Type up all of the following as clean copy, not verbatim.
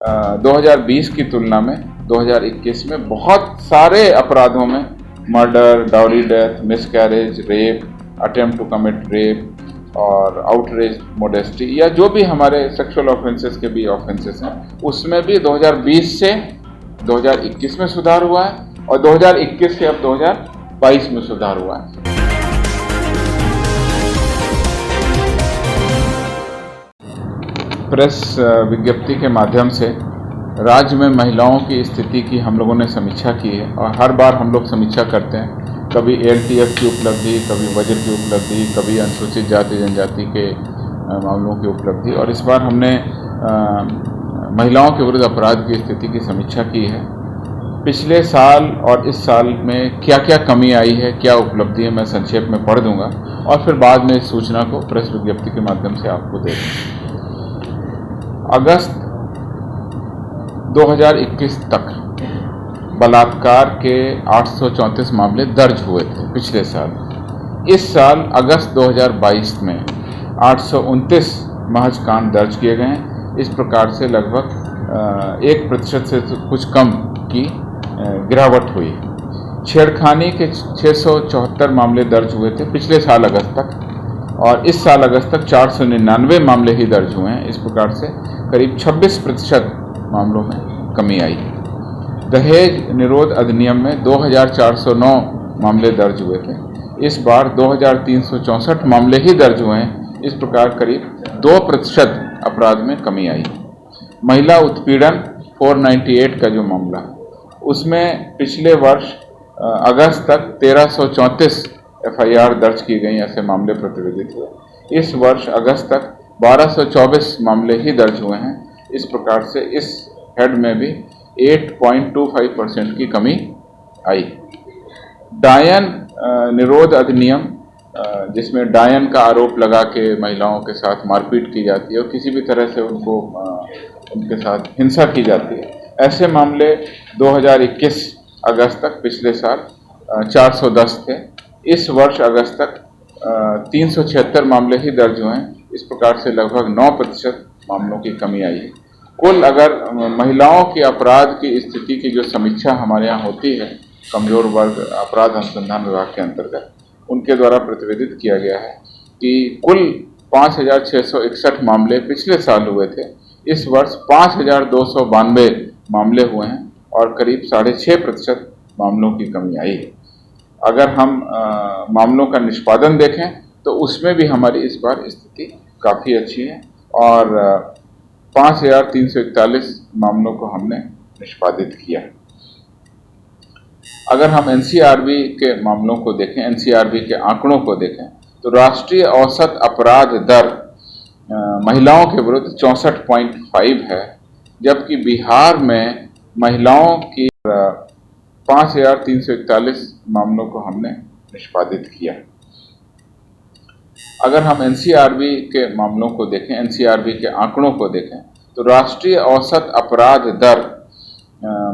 2020 की तुलना में 2021 में बहुत सारे अपराधों में murder, dowry death, miscarriage, rape, attempt to commit rape और आउटरेज मोडेस्टी या जो भी हमारे सेक्सुअल ऑफेंसेस के भी ऑफेंसेस हैं, उसमें भी 2020 से 2021 में सुधार हुआ है और 2021 से अब 2022 में सुधार हुआ है। प्रेस विज्ञप्ति के माध्यम से राज्य में महिलाओं की स्थिति की हम लोगों ने समीक्षा की है और हर बार हम लोग समीक्षा करते हैं, कभी एलटीएफ की उपलब्धि, कभी वज्र की उपलब्धि, कभी अनुसूचित जाति जनजाति के मामलों की उपलब्धि, और इस बार हमने महिलाओं के विरुद्ध अपराध की स्थिति की समीक्षा की है। पिछले साल और इस साल में क्या क्या कमी आई है, क्या उपलब्धि है, मैं संक्षेप में पढ़ दूंगा और फिर बाद में इस सूचना को प्रेस विज्ञप्ति के माध्यम से आपको दे दूंगा। अगस्त 2021 तक बलात्कार के 834 मामले दर्ज हुए थे पिछले साल। इस साल अगस्त 2022 में 829 महज कांड दर्ज किए गए हैं। इस प्रकार से लगभग 1% से कुछ कम की गिरावट हुई। छेड़खानी के 674 मामले दर्ज हुए थे पिछले साल अगस्त तक और इस साल अगस्त तक 499 मामले ही दर्ज हुए हैं। इस प्रकार से करीब 26% मामलों में कमी आई। दहेज निरोध अधिनियम में 2409 मामले दर्ज हुए थे, इस बार 2364 मामले ही दर्ज हुए हैं। इस प्रकार करीब 2% अपराध में कमी आई। महिला उत्पीड़न 498 का जो मामला, उसमें पिछले वर्ष अगस्त तक 1334 एफआईआर दर्ज की गई, ऐसे मामले प्रतिवेदित हुए। इस वर्ष अगस्त तक 1224 मामले ही दर्ज हुए हैं। इस प्रकार से इस हेड में भी 8.25% की कमी आई। डायन निरोध अधिनियम, जिसमें डायन का आरोप लगा के महिलाओं के साथ मारपीट की जाती है और किसी भी तरह से उनके साथ हिंसा की जाती है, ऐसे मामले 2021 अगस्त तक पिछले साल 410 थे। इस वर्ष अगस्त तक 376 मामले ही दर्ज हुए हैं। इस प्रकार से लगभग 9% मामलों की कमी आई है। कुल अगर महिलाओं की अपराध की स्थिति की जो समीक्षा हमारे यहाँ होती है कमजोर वर्ग अपराध अनुसंधान विभाग के अंतर्गत, उनके द्वारा प्रतिवेदित किया गया है कि कुल 5661 मामले पिछले साल हुए थे। इस वर्ष 5292 मामले हुए हैं और करीब 6.5% मामलों की कमी आई है। अगर हम मामलों का निष्पादन देखें तो उसमें भी हमारी इस बार स्थिति काफ़ी अच्छी है और 5341 मामलों को हमने निष्पादित किया। अगर हम एनसीआरबी के मामलों को देखें, एनसीआरबी के आंकड़ों को देखें, तो राष्ट्रीय औसत अपराध दर महिलाओं के विरुद्ध 64.5 है, जबकि बिहार में महिलाओं की 5341 मामलों को हमने निष्पादित किया। अगर हम एनसीआरबी के मामलों को देखें, एनसीआरबी के आंकड़ों को देखें, तो राष्ट्रीय औसत अपराध दर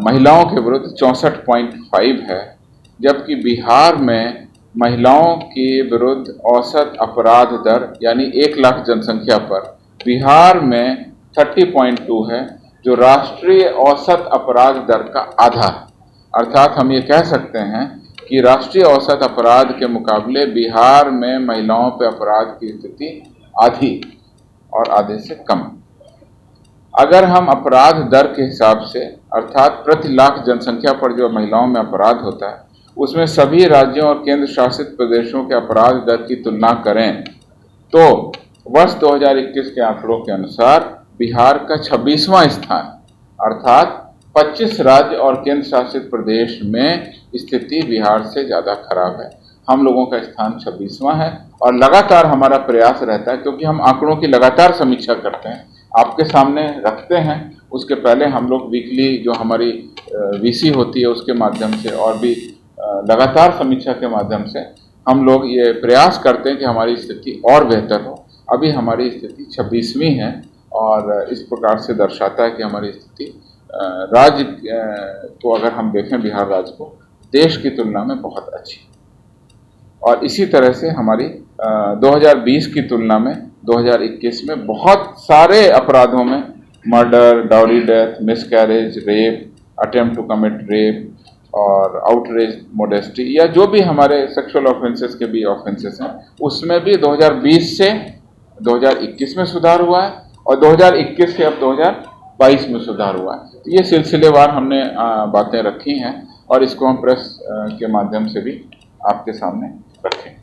महिलाओं के विरुद्ध 64.5 है, जबकि बिहार में महिलाओं के विरुद्ध औसत अपराध दर यानी 1 लाख जनसंख्या पर बिहार में 30.2 है, जो राष्ट्रीय औसत अपराध दर का आधा है। अर्थात हम ये कह सकते हैं कि राष्ट्रीय औसत अपराध के मुकाबले बिहार में महिलाओं पर अपराध की स्थिति आधी और आधे से कम। अगर हम अपराध दर के हिसाब से अर्थात प्रति लाख जनसंख्या पर जो महिलाओं में अपराध होता है, उसमें सभी राज्यों और केंद्र शासित प्रदेशों के अपराध दर की तुलना करें तो वर्ष 2021 के आंकड़ों के अनुसार बिहार का 26वां स्थान, अर्थात 25 राज्य और केंद्र शासित प्रदेश में स्थिति बिहार से ज़्यादा खराब है। हम लोगों का स्थान 26वां है और लगातार हमारा प्रयास रहता है, क्योंकि हम आंकड़ों की लगातार समीक्षा करते हैं, आपके सामने रखते हैं। उसके पहले हम लोग वीकली जो हमारी वीसी होती है उसके माध्यम से और भी लगातार समीक्षा के माध्यम से हम लोग ये प्रयास करते हैं कि हमारी स्थिति और बेहतर हो। अभी हमारी स्थिति 26वीं है और इस प्रकार से दर्शाता है कि हमारी स्थिति राज्य को अगर हम देखें, बिहार राज्य को, देश की तुलना में बहुत अच्छी। और इसी तरह से हमारी 2020 की तुलना में 2021 में बहुत सारे अपराधों में murder, dowry death, miscarriage, rape, attempt to commit rape और आउटरेज मोडेस्टी या जो भी हमारे सेक्सुअल ऑफेंसेस के भी ऑफेंसेस हैं, उसमें भी 2020 से 2021 में सुधार हुआ है और 2021 से अब 2022 में सुधार हुआ है। तो ये सिलसिलेवार हमने बातें रखी हैं और इसको हम प्रेस के माध्यम से भी आपके सामने रखें।